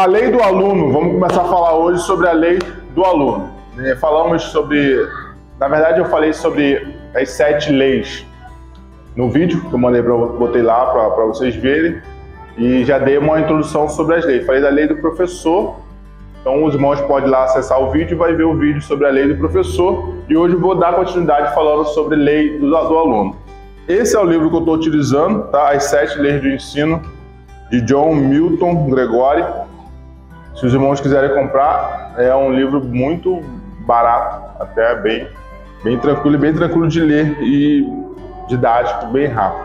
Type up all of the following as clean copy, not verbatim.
A lei do aluno, vamos começar a falar hoje sobre a lei do aluno. Falamos sobre, na verdade eu falei sobre as 7 leis no vídeo que eu mandei botei lá para vocês verem, e já dei uma introdução sobre as leis. Falei da lei do professor, então os irmãos podem ir lá acessar o vídeo e vai ver o vídeo sobre a lei do professor, e hoje eu vou dar continuidade falando sobre a lei do aluno. Esse é o livro que eu estou utilizando, tá? As 7 leis do ensino, de John Milton Gregory. Se os irmãos quiserem comprar, é um livro muito barato, até bem tranquilo de ler e didático, bem rápido.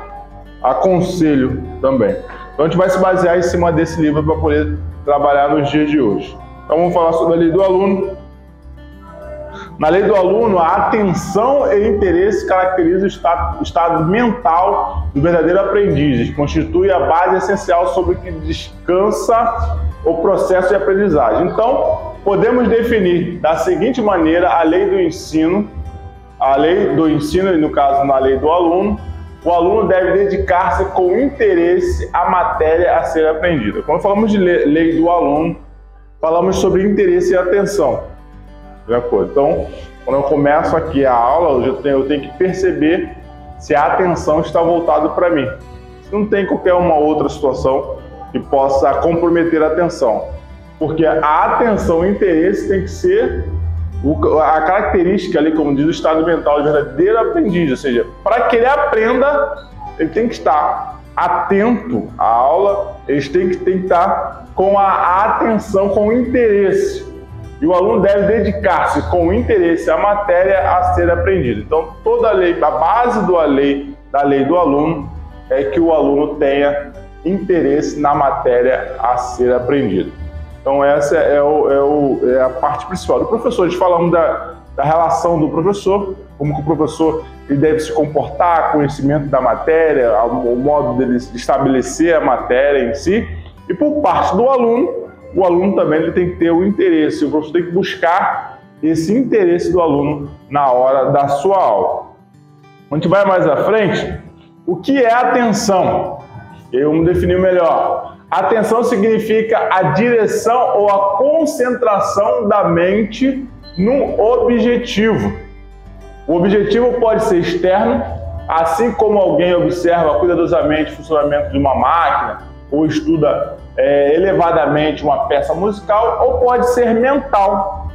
Aconselho também. Então a gente vai se basear em cima desse livro para poder trabalhar nos dias de hoje. Então vamos falar sobre a lei do aluno. Na lei do aluno, a atenção e interesse caracterizam o estado mental do verdadeiro aprendiz, constitui a base essencial sobre que descansa o processo de aprendizagem. Então, podemos definir da seguinte maneira a lei do ensino, e no caso na lei do aluno. O aluno deve dedicar-se com interesse à matéria a ser aprendida. Quando falamos de lei do aluno, falamos sobre interesse e atenção. De acordo. Então, quando eu começo aqui a aula, eu tenho que perceber se a atenção está voltada para mim. Se não tem qualquer uma outra situação que possa comprometer a atenção. Porque a atenção e o interesse tem que ser a característica ali, como diz o estado mental do verdadeiro aprendiz. Ou seja, para que ele aprenda, ele tem que estar atento à aula, ele tem que estar com a atenção, com o interesse. E o aluno deve dedicar-se com interesse à matéria a ser aprendida. Então, toda a lei, a base da lei do aluno é que o aluno tenha interesse na matéria a ser aprendida. Então, essa é a parte principal. Do professor, nós falamos da relação do professor, como que o professor ele deve se comportar, conhecimento da matéria, o modo dele estabelecer a matéria em si. E por parte do aluno, o aluno também ele tem que ter o interesse, o professor tem que buscar esse interesse do aluno na hora da sua aula. Quando a gente vai mais à frente, o que é atenção? Eu vou definir melhor. Atenção significa a direção ou a concentração da mente num objetivo. O objetivo pode ser externo, assim como alguém observa cuidadosamente o funcionamento de uma máquina ou estuda elevadamente uma peça musical, ou pode ser mental,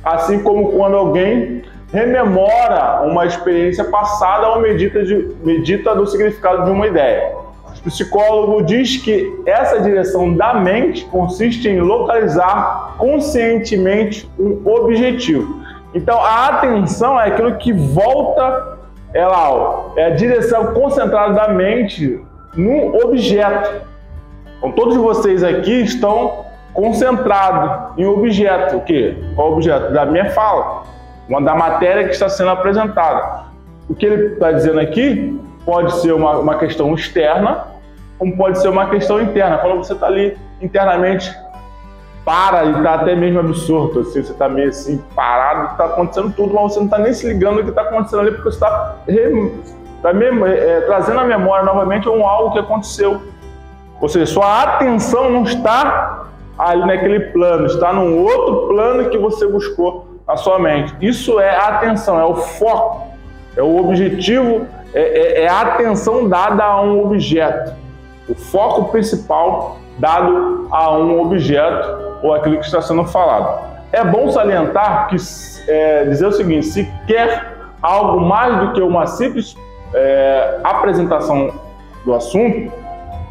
assim como quando alguém rememora uma experiência passada ou medita do significado de uma ideia. O psicólogo diz que essa direção da mente consiste em localizar conscientemente um objetivo. Então a atenção é aquilo que volta, é a direção concentrada da mente num objeto. Então, todos vocês aqui estão concentrados em objeto. O quê? Qual objeto? Da minha fala, da matéria que está sendo apresentada. O que ele está dizendo aqui pode ser uma questão externa, como pode ser uma questão interna. Quando você está ali internamente, para e está até mesmo absorto, assim, você está meio assim, parado, está acontecendo tudo, mas você não está nem se ligando no que está acontecendo ali, porque você está trazendo à memória novamente algo que aconteceu. Ou seja, sua atenção não está ali naquele plano, está num outro plano que você buscou na sua mente. Isso é a atenção, é o foco, é o objetivo, é a atenção dada a um objeto. O foco principal dado a um objeto ou aquilo que está sendo falado. É bom salientar que dizer o seguinte: se quer algo mais do que uma simples apresentação do assunto,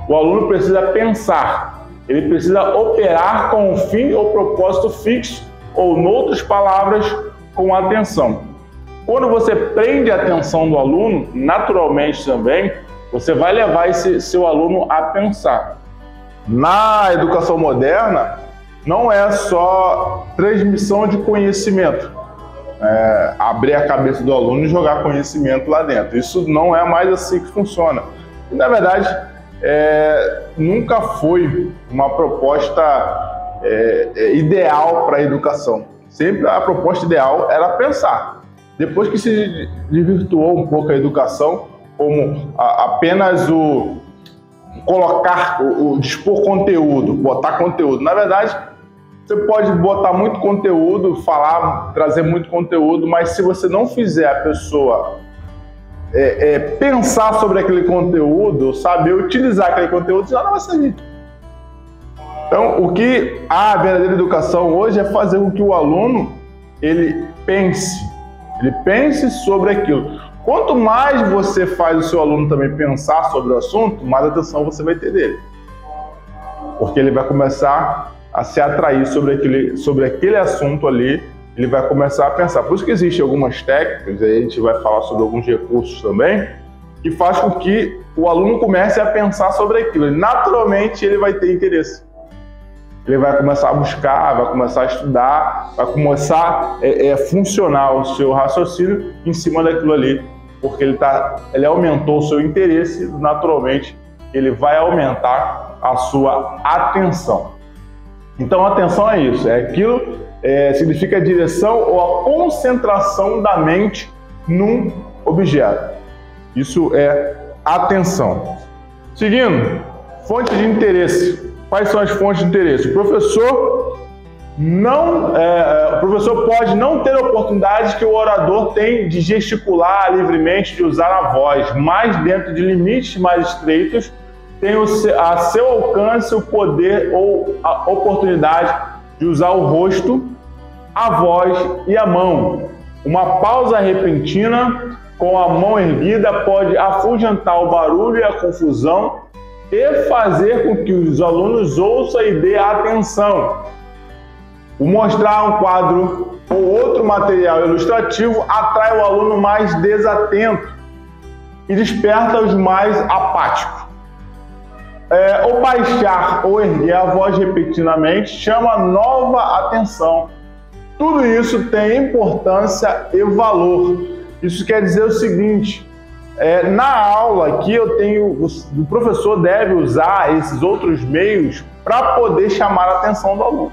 o aluno precisa pensar, ele precisa operar com um fim ou propósito fixo, ou, em outras palavras, com atenção. Quando você prende a atenção do aluno, naturalmente também, você vai levar esse seu aluno a pensar. Na educação moderna, não é só transmissão de conhecimento, abrir a cabeça do aluno e jogar conhecimento lá dentro. Isso não é mais assim que funciona. E, na verdade, nunca foi uma proposta ideal para a educação. Sempre a proposta ideal era pensar. Depois que se desvirtuou um pouco a educação como apenas colocar, dispor conteúdo, botar conteúdo. Na verdade, você pode botar muito conteúdo, falar, trazer muito conteúdo, mas se você não fizer a pessoa pensar sobre aquele conteúdo, saber utilizar aquele conteúdo, já não vai servir. Então, o que a verdadeira educação hoje é fazer com que o aluno ele pense sobre aquilo. Quanto mais você faz o seu aluno também pensar sobre o assunto, mais atenção você vai ter dele. Porque ele vai começar a se atrair sobre aquele assunto ali, ele vai começar a pensar. Por isso que existem algumas técnicas, aí a gente vai falar sobre alguns recursos também, que faz com que o aluno comece a pensar sobre aquilo. E, naturalmente, ele vai ter interesse. Ele vai começar a buscar, vai começar a estudar, vai começar a funcionar o seu raciocínio em cima daquilo ali, porque ele aumentou o seu interesse, naturalmente ele vai aumentar a sua atenção. Então, atenção é isso, significa a direção ou a concentração da mente num objeto. Isso é atenção. Seguindo, fonte de interesse. Quais são as fontes de interesse? O professor pode não ter a oportunidade que o orador tem de gesticular livremente, de usar a voz, mas dentro de limites mais estreitos, tem a seu alcance o poder ou a oportunidade de usar o rosto, a voz e a mão. Uma pausa repentina com a mão erguida pode afugentar o barulho e a confusão e fazer com que os alunos ouçam e dê atenção. O mostrar um quadro ou outro material ilustrativo atrai o aluno mais desatento e desperta os mais apáticos. O baixar ou erguer a voz repetidamente chama nova atenção. Tudo isso tem importância e valor. Isso quer dizer o seguinte: na aula aqui o professor deve usar esses outros meios para poder chamar a atenção do aluno.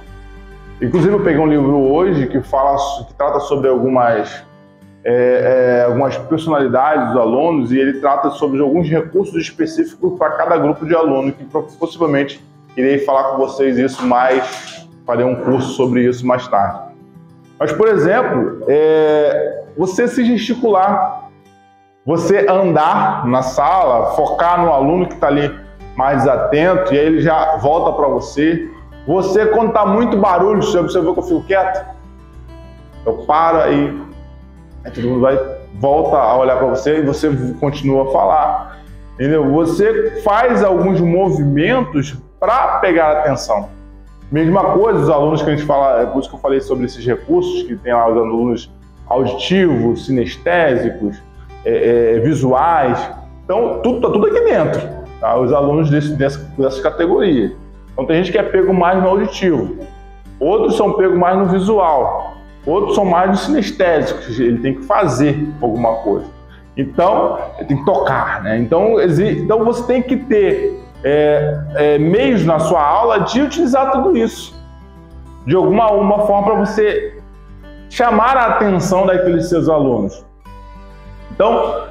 Inclusive eu peguei um livro hoje que trata sobre algumas personalidades dos alunos, e ele trata sobre alguns recursos específicos para cada grupo de aluno, que possivelmente irei falar com vocês isso mais, farei um curso sobre isso mais tarde. Mas, por exemplo, você se gesticular, você andar na sala, focar no aluno que está ali mais atento, e aí ele já volta para você. Você, quando está muito barulho, você observou que eu fico quieto? Eu paro aí todo mundo volta a olhar para você e você continua a falar. Entendeu? Você faz alguns movimentos para pegar a atenção. Mesma coisa, os alunos que a gente fala, é por isso que eu falei sobre esses recursos, que tem lá os alunos auditivos, sinestésicos, visuais. Então, tá tudo aqui dentro, tá? Os alunos dessa categoria. Então, tem gente que é pego mais no auditivo, outros são pegos mais no visual, outros são mais no sinestésicos, ele tem que fazer alguma coisa. Então, ele tem que tocar, né? Então você tem que ter meios na sua aula de utilizar tudo isso, de alguma forma, para você chamar a atenção daqueles seus alunos. Então,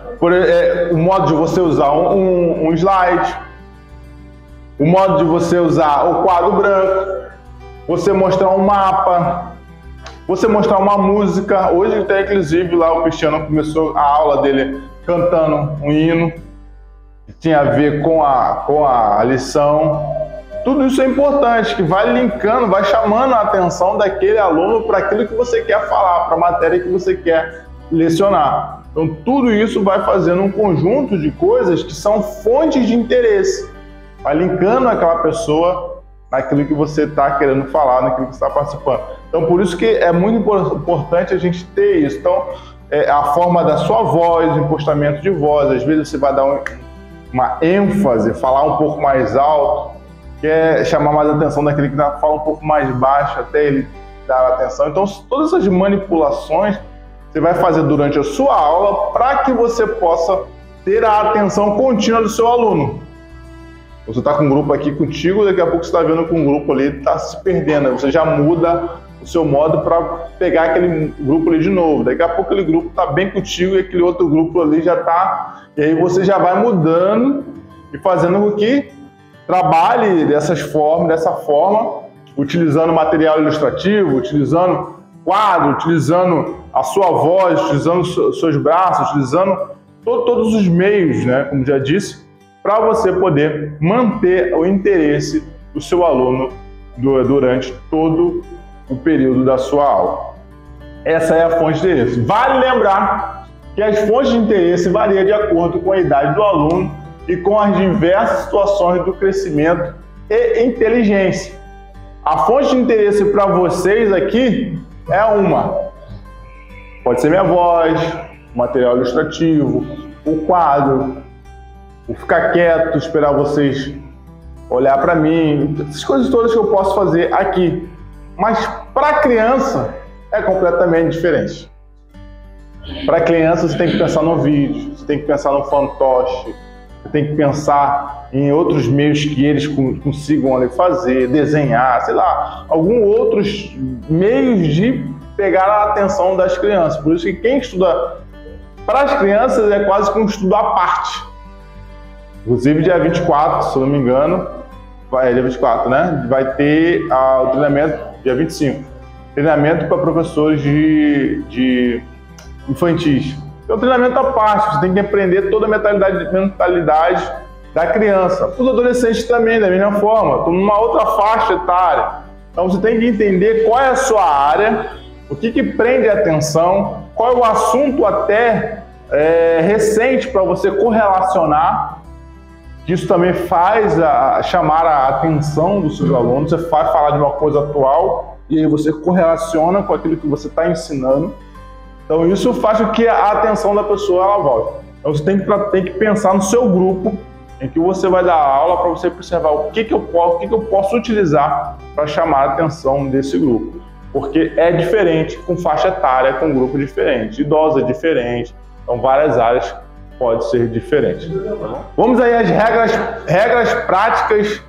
o modo de você usar um slide, o modo de você usar o quadro branco, você mostrar um mapa, você mostrar uma música. Hoje até inclusive lá o Cristiano começou a aula dele cantando um hino que tinha a ver com a lição. Tudo isso é importante, que vai linkando, vai chamando a atenção daquele aluno para aquilo que você quer falar, para a matéria que você quer lecionar. Então tudo isso vai fazendo um conjunto de coisas que são fontes de interesse, vai linkando aquela pessoa naquilo que você está querendo falar, naquilo que você está participando. Então, por isso que é muito importante a gente ter isso. Então, a forma da sua voz, o impostamento de voz, às vezes você vai dar uma ênfase, falar um pouco mais alto, quer chamar mais atenção daquele que fala um pouco mais baixo, até ele dar atenção. Então, todas essas manipulações você vai fazer durante a sua aula para que você possa ter a atenção contínua do seu aluno. Você está com um grupo aqui contigo, daqui a pouco você está vendo que um grupo ali está se perdendo. Você já muda o seu modo para pegar aquele grupo ali de novo. Daqui a pouco aquele grupo está bem contigo e aquele outro grupo ali já está. E aí você já vai mudando e fazendo com que trabalhe dessa forma, utilizando material ilustrativo, utilizando quadro, utilizando a sua voz, utilizando seus braços, utilizando todos os meios, né, como já disse, para você poder manter o interesse do seu aluno durante todo o período da sua aula. Essa é a fonte de interesse. Vale lembrar que as fontes de interesse variam de acordo com a idade do aluno e com as diversas situações do crescimento e inteligência. A fonte de interesse para vocês aqui é uma. Pode ser minha voz, o material ilustrativo, o quadro, o ficar quieto, esperar vocês olhar para mim, essas coisas todas que eu posso fazer aqui. Mas para criança é completamente diferente. Para criança você tem que pensar no vídeo, você tem que pensar no fantoche, você tem que pensar em outros meios que eles consigam ali fazer, desenhar, sei lá, alguns outros meios de pegar a atenção das crianças. Por isso que quem estuda para as crianças é quase que um estudo à parte. Inclusive dia 24, se eu não me engano, dia 24, né? Vai ter o treinamento dia 25. Treinamento para professores de infantis. É um treinamento à parte, você tem que aprender toda a mentalidade da criança. Os adolescentes também, da mesma forma, estão numa outra faixa etária. Então você tem que entender qual é a sua área, o que prende a atenção, qual é o assunto até recente para você correlacionar. Isso também faz chamar a atenção dos seus alunos, você faz falar de uma coisa atual e aí você correlaciona com aquilo que você está ensinando. Então isso faz com que a atenção da pessoa ela volte. Então você tem que pensar no seu grupo em que você vai dar aula para você observar o que eu posso utilizar para chamar a atenção desse grupo. Porque é diferente com faixa etária, com grupo diferente, idosa é diferente, então várias áreas pode ser diferente. Vamos aí às regras práticas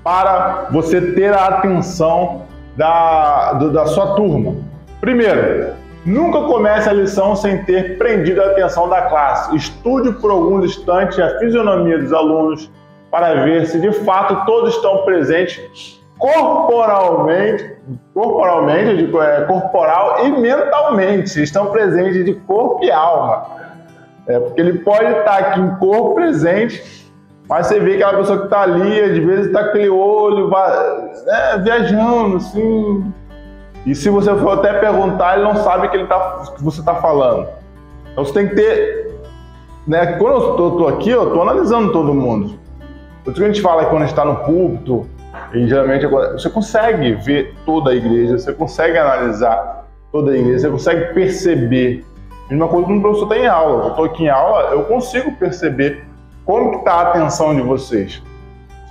para você ter a atenção da sua turma. Primeiro, nunca comece a lição sem ter prendido a atenção da classe. Estude por alguns instantes a fisionomia dos alunos para ver se de fato todos estão presentes corporalmente, corporal e mentalmente. Estão presentes de corpo e alma. Porque ele pode estar aqui em corpo presente, mas você vê aquela pessoa que está ali, às vezes está com aquele olho viajando, assim. E se você for até perguntar, ele não sabe que você está falando. Então você tem que ter... Quando eu estou aqui, eu estou analisando todo mundo. Por isso que a gente fala que quando a gente está no púlpito, e geralmente você consegue ver toda a igreja, você consegue analisar toda a igreja, você consegue perceber. Mesma coisa quando o professor está em aula. Eu estou aqui em aula, eu consigo perceber como que está a atenção de vocês.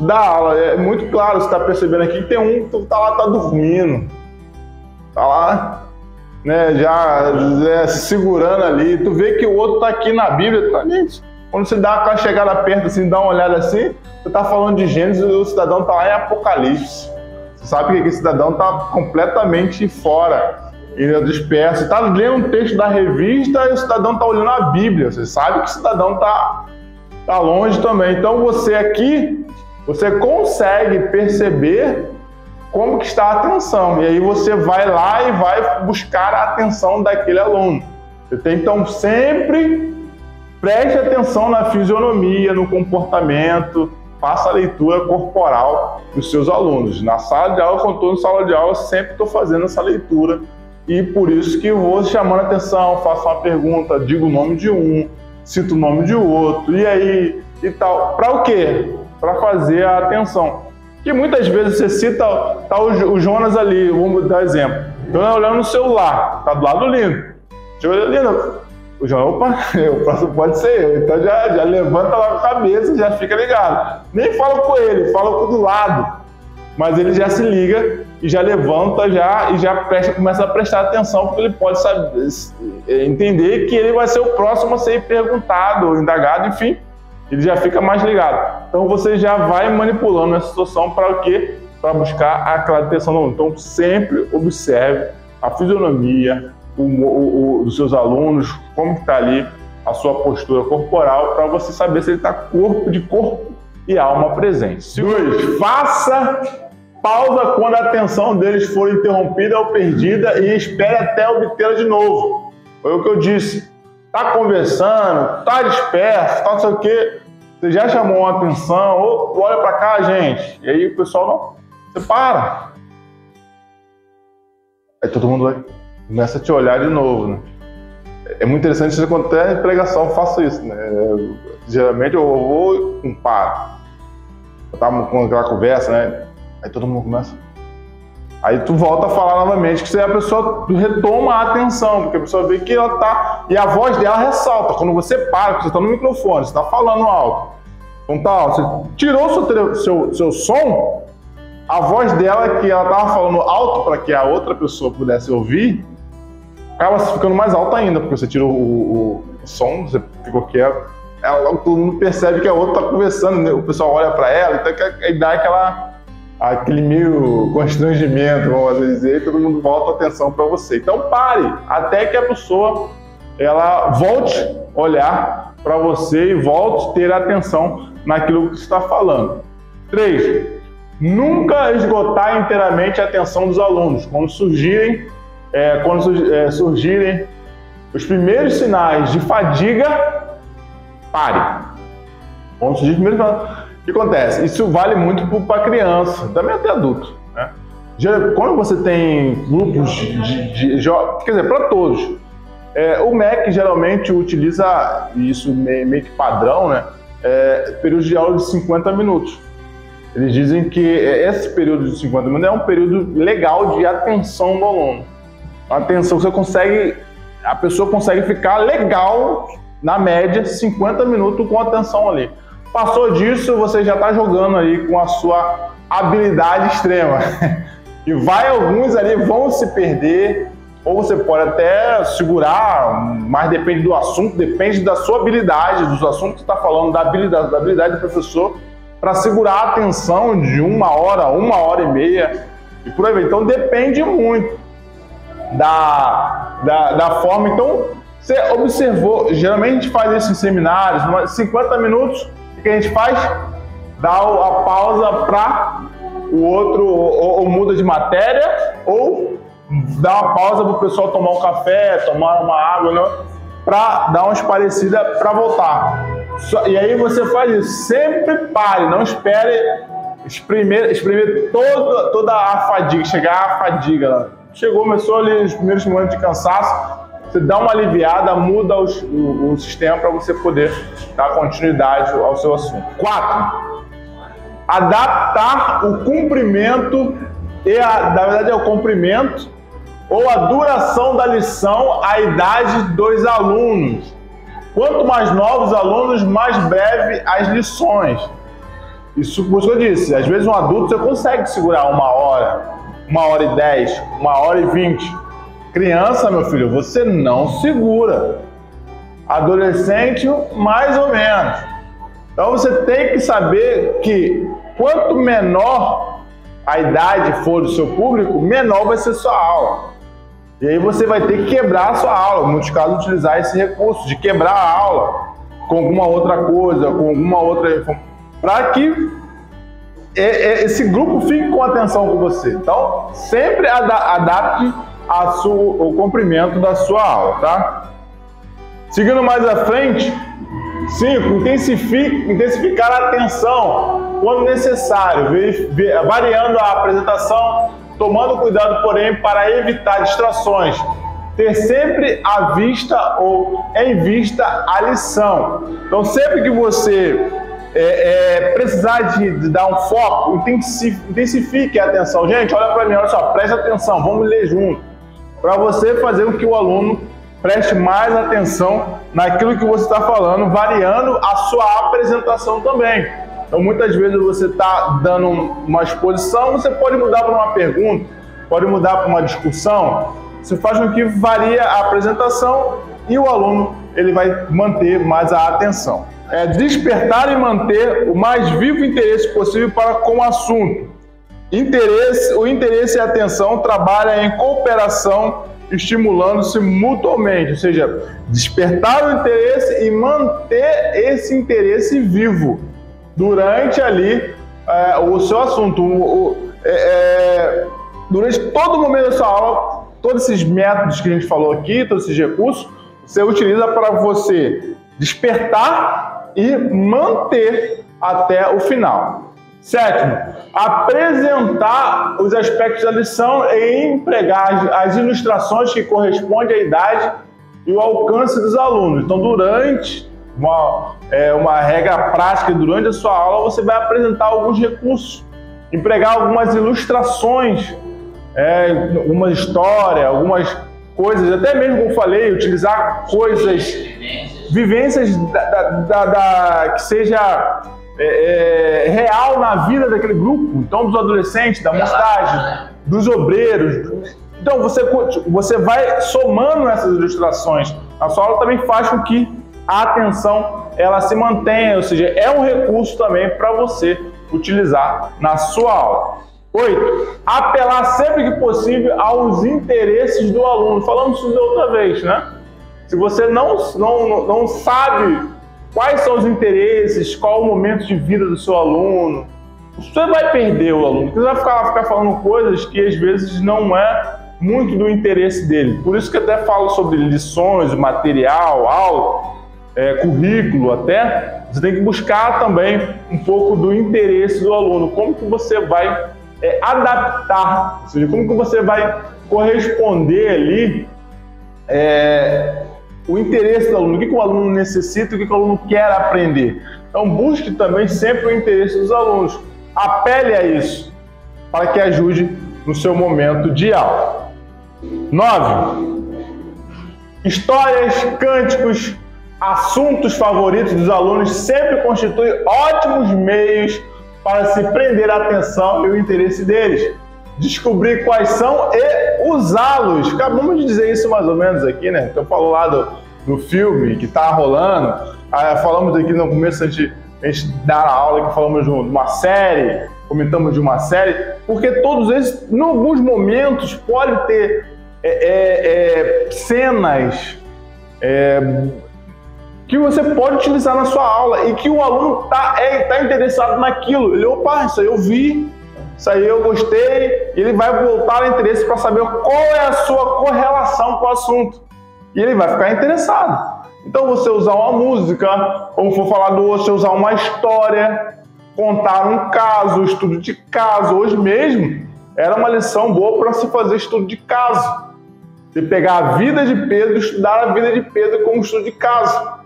Da aula, é muito claro, você está percebendo aqui que tem um que está lá, está dormindo. Está lá, já se segurando ali. Tu vê que o outro está aqui na Bíblia. Quando você dá aquela chegada perto, assim, dá uma olhada assim, você está falando de Gênesis e o cidadão está lá em Apocalipse. Você sabe que aquele cidadão está completamente fora. Ele é disperso, está lendo um texto da revista e o cidadão está olhando a Bíblia. Você sabe que o cidadão está longe também. Então você aqui, você consegue perceber como que está a atenção. E aí você vai lá e vai buscar a atenção daquele aluno. Você tem, então, sempre preste atenção na fisionomia, no comportamento, faça a leitura corporal dos seus alunos. Na sala de aula, quando estou em sala de aula, sempre estou fazendo essa leitura. E por isso que eu vou chamando a atenção, faço uma pergunta, digo o nome de um, cito o nome de outro, e aí, e tal. Para o quê? Para fazer a atenção. Que muitas vezes você cita, tá o Jonas ali, vamos dar exemplo. Jonas olhando no celular, tá do lado do Lino. Chegou ali, o Jonas, opa, o próximo pode ser eu. Então já levanta lá a cabeça, já fica ligado. Nem fala com ele, fala com o do lado. Mas ele já se liga e já levanta e já começa a prestar atenção, porque ele pode entender que ele vai ser o próximo a ser perguntado, indagado, enfim, ele já fica mais ligado. Então você já vai manipulando essa situação para o quê? Para buscar aquela atenção do aluno. Então sempre observe a fisionomia dos seus alunos, como que está ali a sua postura corporal, para você saber se ele está corpo e alma presente. 2. Faça pausa quando a atenção deles for interrompida ou perdida e espere até obtê-la de novo. Foi o que eu disse. Tá conversando, tá disperso, tá não sei o quê. Você já chamou a atenção, ou olha pra cá, gente. E aí o pessoal não. Você para. Aí todo mundo começa a te olhar de novo, né? É muito interessante isso acontecer em pregação, eu faço isso, né? Geralmente eu vou e paro. Eu tava com aquela conversa, né? Aí todo mundo começa. Aí tu volta a falar novamente, que a pessoa retoma a atenção, porque a pessoa vê que ela tá. E a voz dela ressalta. Quando você para, você tá no microfone, você tá falando alto. Então tá, você tirou seu som, a voz dela, que ela tava falando alto para que a outra pessoa pudesse ouvir, acaba ficando mais alta ainda, porque você tirou o som, você ficou quieto. Todo mundo percebe que a outra tá conversando, né? O pessoal olha para ela, então aí dá aquele meio constrangimento, vamos dizer, e todo mundo volta a atenção para você. Então pare, até que a pessoa ela volte a olhar para você e volte a ter atenção naquilo que você está falando. 3. Nunca esgotar inteiramente a atenção dos alunos. Quando surgirem os primeiros sinais de fadiga, pare. Quando surgirem os primeiros sinais, o que acontece? Isso vale muito para criança, também até adulto, né? Quando você tem grupos de jovens, quer dizer, para todos, o MEC geralmente utiliza isso meio que padrão, né? Período de aula de 50 minutos. Eles dizem que esse período de 50 minutos é um período legal de atenção do aluno. Atenção, a pessoa consegue ficar legal, na média, 50 minutos com atenção ali. Passou disso, você já está jogando ali com a sua habilidade extrema. E alguns ali vão se perder, ou você pode até segurar, mas depende do assunto, depende da sua habilidade, dos assuntos que você está falando, da habilidade do professor, para segurar a atenção de 1 hora, 1h30 e por aí vai. Então depende muito da forma. Então você observou, geralmente a gente faz isso em seminários, 50 minutos, o que a gente faz? Dá a pausa para o outro, ou muda de matéria, ou dá uma pausa para o pessoal tomar um café, tomar uma água, né? Para dar uma esparecida para voltar. E aí você faz isso, sempre pare, não espere espremer toda a fadiga, chegar à fadiga. Começou ali os primeiros momentos de cansaço, você dá uma aliviada, muda o sistema para você poder dar continuidade ao seu assunto. 4. Adaptar o comprimento, na verdade é o comprimento, ou a duração da lição à idade dos alunos. Quanto mais novos alunos, mais breve as lições. Isso por isso que eu disse, às vezes um adulto você consegue segurar 1 hora, 1h10, 1h20. Criança, meu filho, você não segura. Adolescente, mais ou menos. Então você tem que saber que quanto menor a idade for do seu público, menor vai ser sua aula. E aí você vai ter que quebrar a sua aula, em muitos casos utilizar esse recurso de quebrar a aula com alguma outra coisa, com alguma outra, para que esse grupo fique com atenção com você. Então, sempre adapte o comprimento da sua aula, tá? Seguindo mais à frente, 5. Intensificar a atenção quando necessário, variando a apresentação, tomando cuidado, porém, para evitar distrações. Ter sempre à vista ou em vista a lição. Então, sempre que você precisar de dar um foco, intensifique a atenção. Gente, olha para mim, olha só, preste atenção, vamos ler junto. Para você fazer com que o aluno preste mais atenção naquilo que você está falando, variando a sua apresentação também. Então, muitas vezes você está dando uma exposição, você pode mudar para uma pergunta, pode mudar para uma discussão. Você faz com que varie a apresentação e o aluno ele vai manter mais a atenção. Despertar e manter o mais vivo interesse possível para com o assunto. O interesse e a atenção trabalham em cooperação, estimulando-se mutuamente, ou seja, despertar o interesse e manter esse interesse vivo. durante ali o seu assunto. Durante todo o momento da sua aula, todos esses métodos que a gente falou aqui, todos esses recursos, você utiliza para você despertar e manter até o final. Sétimo, apresentar os aspectos da lição e empregar as ilustrações que correspondem à idade e o alcance dos alunos. Então, durante uma regra prática, durante a sua aula, você vai apresentar alguns recursos, empregar algumas ilustrações, alguma história, algumas coisas, até mesmo como eu falei, utilizar coisas, vivências que seja real na vida daquele grupo, então dos adolescentes, da mocidade, dos obreiros. Então você vai somando essas ilustrações. A sua aula também faz com que a atenção ela se mantenha, ou seja, é um recurso também para você utilizar na sua aula. 8. Apelar sempre que possível aos interesses do aluno. Falamos isso da outra vez, né? Se você não sabe quais são os interesses, qual o momento de vida do seu aluno, você vai perder o aluno. Você vai ficar falando coisas que às vezes não é muito do interesse dele. Por isso que eu até falo sobre lições, material, aula, currículo até. Você tem que buscar também um pouco do interesse do aluno. Como que você vai adaptar, ou seja, como que você vai corresponder ali o interesse do aluno, o que o aluno necessita, o que o aluno quer aprender. Então busque também sempre o interesse dos alunos, apele a isso, para que ajude no seu momento de aula. 9. Histórias, cânticos, assuntos favoritos dos alunos sempre constituem ótimos meios para se prender a atenção e o interesse deles, descobrir quais são e usá-los. Acabamos de dizer isso mais ou menos aqui, né? Então, eu falo lá do filme que está rolando, falamos aqui no começo, a gente dá a aula que falamos de uma série, comentamos de uma série, porque todos eles, em alguns momentos, podem ter cenas que você pode utilizar na sua aula e que o aluno tá interessado naquilo. Ele, opa, isso aí eu vi, isso aí eu gostei, e ele vai voltar ao interesse para saber qual é a sua correlação com o assunto. E ele vai ficar interessado. Então você usar uma música, como for falar do outro, você usar uma história, contar um caso, estudo de caso. Hoje mesmo era uma lição boa para se fazer estudo de caso. Você pegar a vida de Pedro e estudar a vida de Pedro como estudo de caso.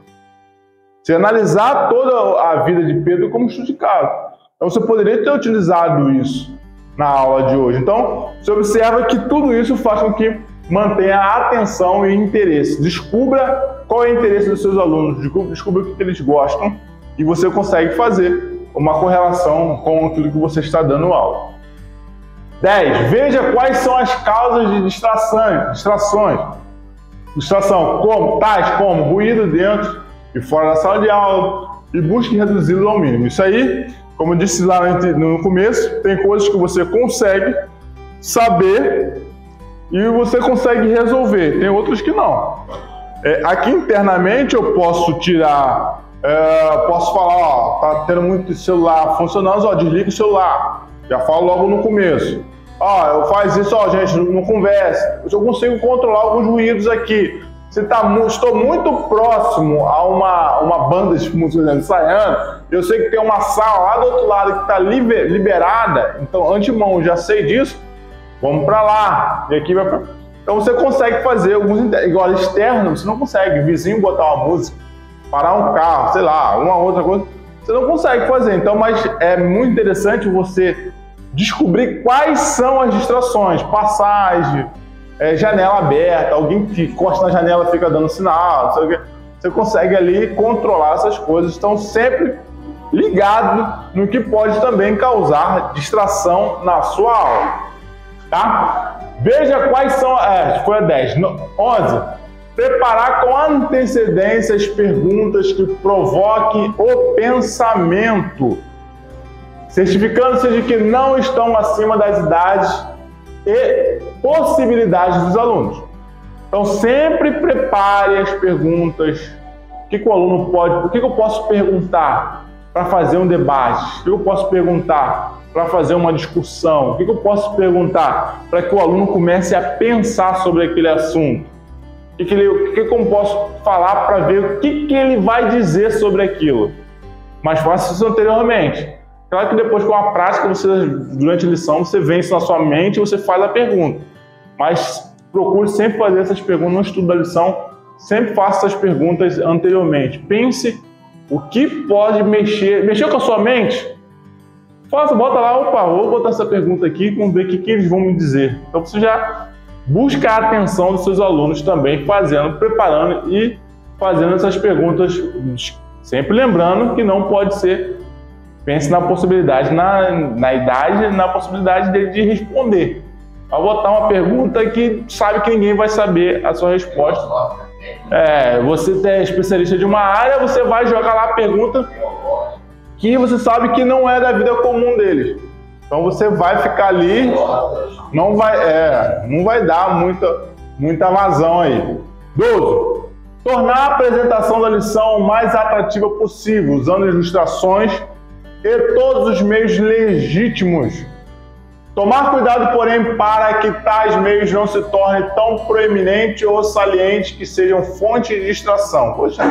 Você analisar toda a vida de Pedro como estudo de caso. Então você poderia ter utilizado isso na aula de hoje. Então você observa que tudo isso faz com que mantenha a atenção e interesse. Descubra qual é o interesse dos seus alunos, descubra o que eles gostam e você consegue fazer uma correlação com aquilo que você está dando aula. 10. Veja quais são as causas de distrações. Distração tais como ruído dentro e fora da sala de aula, e busque reduzi-lo ao mínimo. Isso aí, como eu disse lá no começo, tem coisas que você consegue saber e você consegue resolver, tem outras que não. Aqui internamente eu posso tirar, posso falar, tá tendo muito celular funcionando, desliga o celular, já falo logo no começo. Eu faz isso, gente, não conversa. Eu consigo controlar alguns ruídos aqui. Estou muito próximo a uma banda de música ensaiando, eu sei que tem uma sala lá do outro lado que está liberada, então antemão, já sei disso, vamos para lá, e aqui vai pra... Então você consegue fazer alguns, igual externo, você não consegue, vizinho botar uma música, parar um carro, sei lá, uma outra coisa, você não consegue fazer. Então, mas é muito interessante você descobrir quais são as distrações, passagem, janela aberta, alguém que encosta na janela fica dando sinal, não sei o quê. Você consegue ali controlar essas coisas, estão sempre ligados no que pode também causar distração na sua aula, tá? Veja quais são, foi a 10, 11, preparar com antecedência as perguntas que provoquem o pensamento, certificando-se de que não estão acima das idades e possibilidades dos alunos. Então sempre prepare as perguntas. O que o aluno pode, o que eu posso perguntar para fazer um debate? O que eu posso perguntar para fazer uma discussão? O que eu posso perguntar para que o aluno comece a pensar sobre aquele assunto? O que eu posso falar para ver o que ele vai dizer sobre aquilo? Mas faça isso anteriormente. Claro que depois, com a prática, durante a lição, você vence na sua mente e você faz a pergunta. Mas procure sempre fazer essas perguntas no estudo da lição. Sempre faça essas perguntas anteriormente. Pense o que pode mexer. Mexeu com a sua mente? Bota lá, vou botar essa pergunta aqui, vamos ver o que eles vão me dizer. Então você já busca a atenção dos seus alunos também, preparando e fazendo essas perguntas. Sempre lembrando que não pode ser, pense na possibilidade, na idade, na possibilidade dele de responder. Ao botar uma pergunta que sabe que ninguém vai saber a sua resposta. Você é especialista de uma área, você vai jogar lá a pergunta que você sabe que não é da vida comum deles. Então você vai ficar ali, não vai dar muita vazão aí. 12. Tornar a apresentação da lição o mais atrativa possível, usando ilustrações e todos os meios legítimos. Tomar cuidado, porém, para que tais meios não se tornem tão proeminentes ou salientes que sejam fonte de distração. Poxa,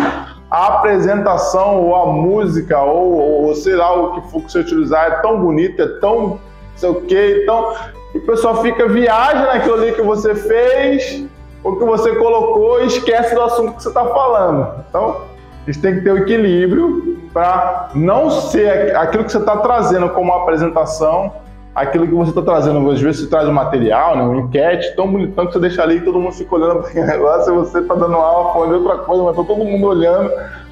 a apresentação ou a música ou sei lá o que for que você utilizar é tão bonito, é tão não sei o que, então o pessoal viaja naquilo ali que você fez, o que você colocou e esquece do assunto que você está falando. Então, a gente tem que ter o equilíbrio para não ser aquilo que você está trazendo como apresentação, aquilo que você está trazendo. Às vezes você traz um material, uma enquete tão bonitão que você deixa ali e todo mundo fica olhando para o negócio e você está dando aula falando de outra coisa, mas está todo mundo olhando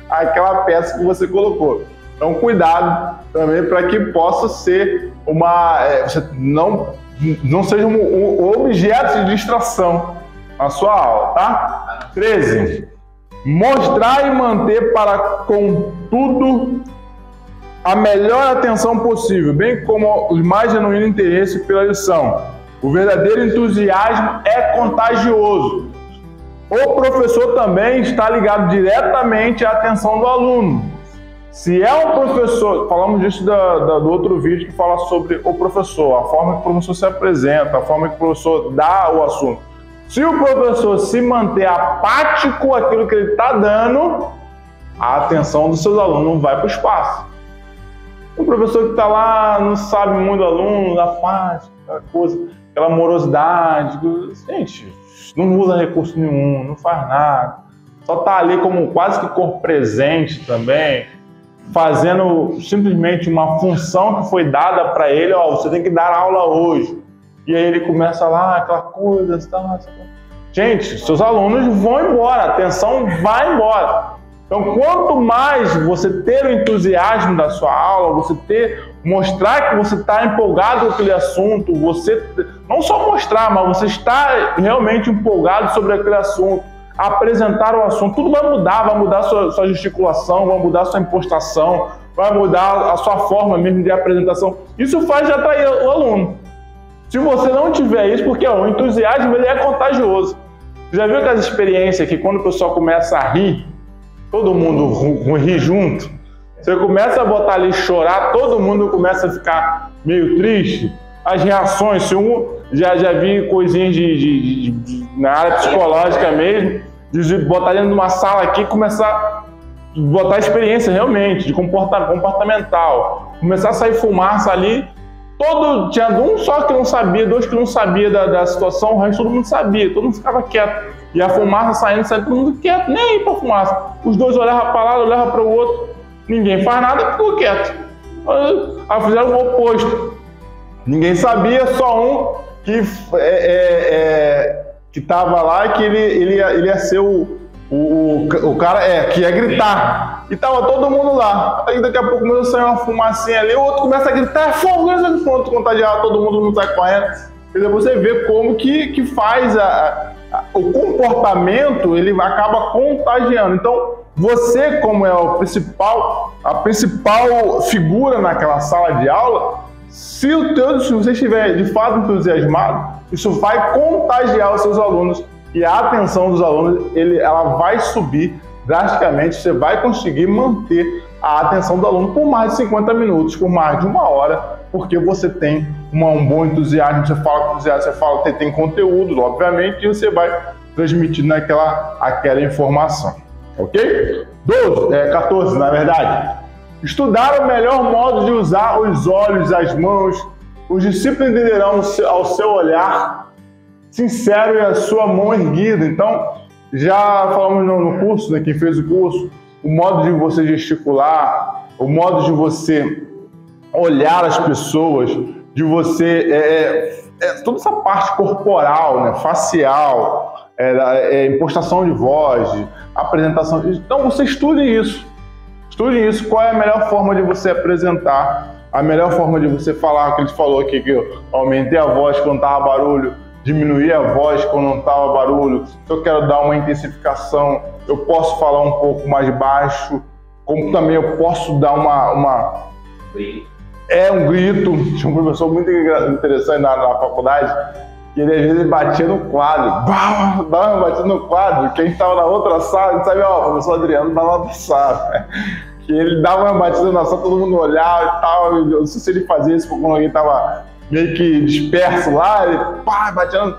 aquela peça que você colocou. Então, cuidado também para que possa ser você não seja um objeto de distração na sua aula, tá? 13. Mostrar e manter para com tudo a melhor atenção possível, bem como o mais genuíno interesse pela lição. O verdadeiro entusiasmo é contagioso. O professor também está ligado diretamente à atenção do aluno. Se é um professor, falamos disso do outro vídeo que fala sobre o professor, a forma que o professor se apresenta, a forma que o professor dá o assunto. Se o professor se manter apático àquilo que ele está dando, a atenção dos seus alunos não vai para o espaço. O professor que está lá não sabe muito do aluno, da parte, aquela morosidade. Gente, não usa recurso nenhum, não faz nada. Só está ali como quase que corpo presente também, fazendo simplesmente uma função que foi dada para ele. Você tem que dar aula hoje. E aí ele começa lá, aquela coisa. Gente, seus alunos vão embora, a atenção vai embora. Então, quanto mais você ter o entusiasmo da sua aula, mostrar que você está empolgado com aquele assunto, você não só mostrar, mas você está realmente empolgado sobre aquele assunto, apresentar o assunto, tudo vai mudar sua gesticulação, vai mudar sua impostação, vai mudar a sua forma mesmo de apresentação. Isso faz de atrair o aluno. Se você não tiver isso, porque o entusiasmo ele é contagioso. Você já viu aquelas experiências que quando o pessoal começa a rir, todo mundo ri junto? Você começa a botar ali chorar, todo mundo começa a ficar meio triste. As reações, já vi coisinhas na área psicológica mesmo, de botar dentro de uma sala aqui e começar a botar experiência realmente, de comportamental. Começar a sair fumaça ali. Tinha um só que não sabia, dois que não sabia da situação, o resto todo mundo sabia, todo mundo ficava quieto. E a fumaça saindo, todo mundo quieto, nem aí pra fumaça. Os dois olhavam para lá, olhavam para o outro, ninguém faz nada, ficou quieto. Aí fizeram o oposto. Ninguém sabia, só um que estava lá, que ele ia ser o cara que ia gritar. E tava todo mundo lá. Aí daqui a pouco começou a sair uma fumacinha ali, o outro começa a gritar, é fogo, pronto, contagiar, todo mundo não sai correndo. Quer dizer, você vê como que faz o comportamento, ele acaba contagiando. Então, você, como é a principal figura naquela sala de aula, se você estiver de fato entusiasmado, isso vai contagiar os seus alunos e a atenção dos alunos ela vai subir drasticamente. Você vai conseguir manter a atenção do aluno por mais de 50 minutos, por mais de 1 hora, porque você tem um bom entusiasmo, você fala com entusiasmo, você fala, tem conteúdo, obviamente, e você vai transmitindo aquela informação, ok? 14, na verdade. Estudar o melhor modo de usar os olhos, as mãos. Os discípulos entenderão ao seu olhar sincero e a sua mão erguida. Então, já falamos no curso, né, quem fez o curso, o modo de você gesticular, o modo de você olhar as pessoas, de você... toda essa parte corporal, né, facial, impostação de voz, apresentação. Então, você estude isso. Estude isso, qual é a melhor forma de você apresentar, a melhor forma de você falar, que ele falou aqui, que eu aumentei a voz quando estava barulho, diminuí a voz quando não estava barulho, se eu quero dar uma intensificação, eu posso falar um pouco mais baixo, como também eu posso dar um grito. Tinha um professor muito interessante na faculdade, que ele às vezes batia no quadro, batia no quadro, quem estava na outra sala, a gente sabe, o professor Adriano estava na outra sala, né? Que ele dava uma batida na sala, todo mundo olhava e tal, eu não sei se ele fazia isso quando alguém estava meio que disperso lá, ele batia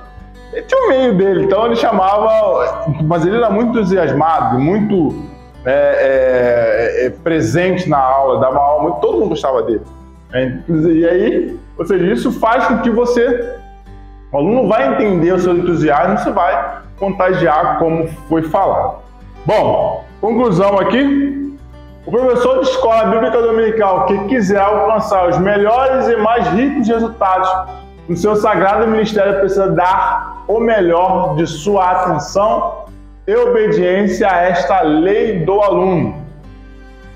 ele tinha o meio dele, então ele chamava, mas ele era muito entusiasmado, muito presente na aula, dava uma aula, todo mundo gostava dele, né? E aí, ou seja, isso faz com que o aluno vai entender o seu entusiasmo, você vai contagiar como foi falado. Bom, conclusão aqui. O professor de escola bíblica dominical que quiser alcançar os melhores e mais ricos resultados no seu sagrado ministério precisa dar o melhor de sua atenção e obediência a esta lei do aluno.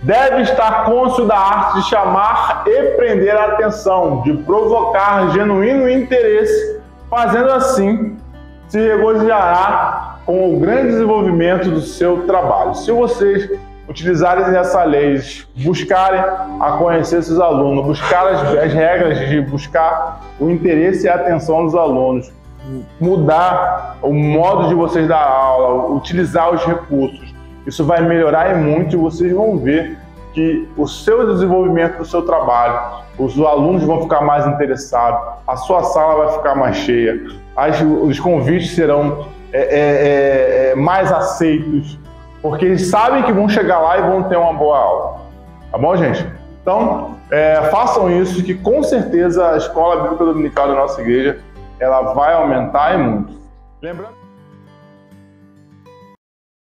Deve estar cônscio da arte de chamar e prender a atenção, de provocar genuíno interesse. Fazendo assim, se regozijará com o grande desenvolvimento do seu trabalho. Se vocês utilizarem essa lei, buscarem a conhecer seus alunos, buscar as regras de buscar o interesse e a atenção dos alunos, mudar o modo de vocês dar aula, utilizar os recursos, isso vai melhorar muito e vocês vão ver que o seu desenvolvimento do seu trabalho, os alunos vão ficar mais interessados, a sua sala vai ficar mais cheia, os convites serão mais aceitos, porque eles sabem que vão chegar lá e vão ter uma boa aula. Tá bom, gente? Então, façam isso, que com certeza a Escola Bíblica Dominical da nossa igreja ela vai aumentar e muito. Lembrando...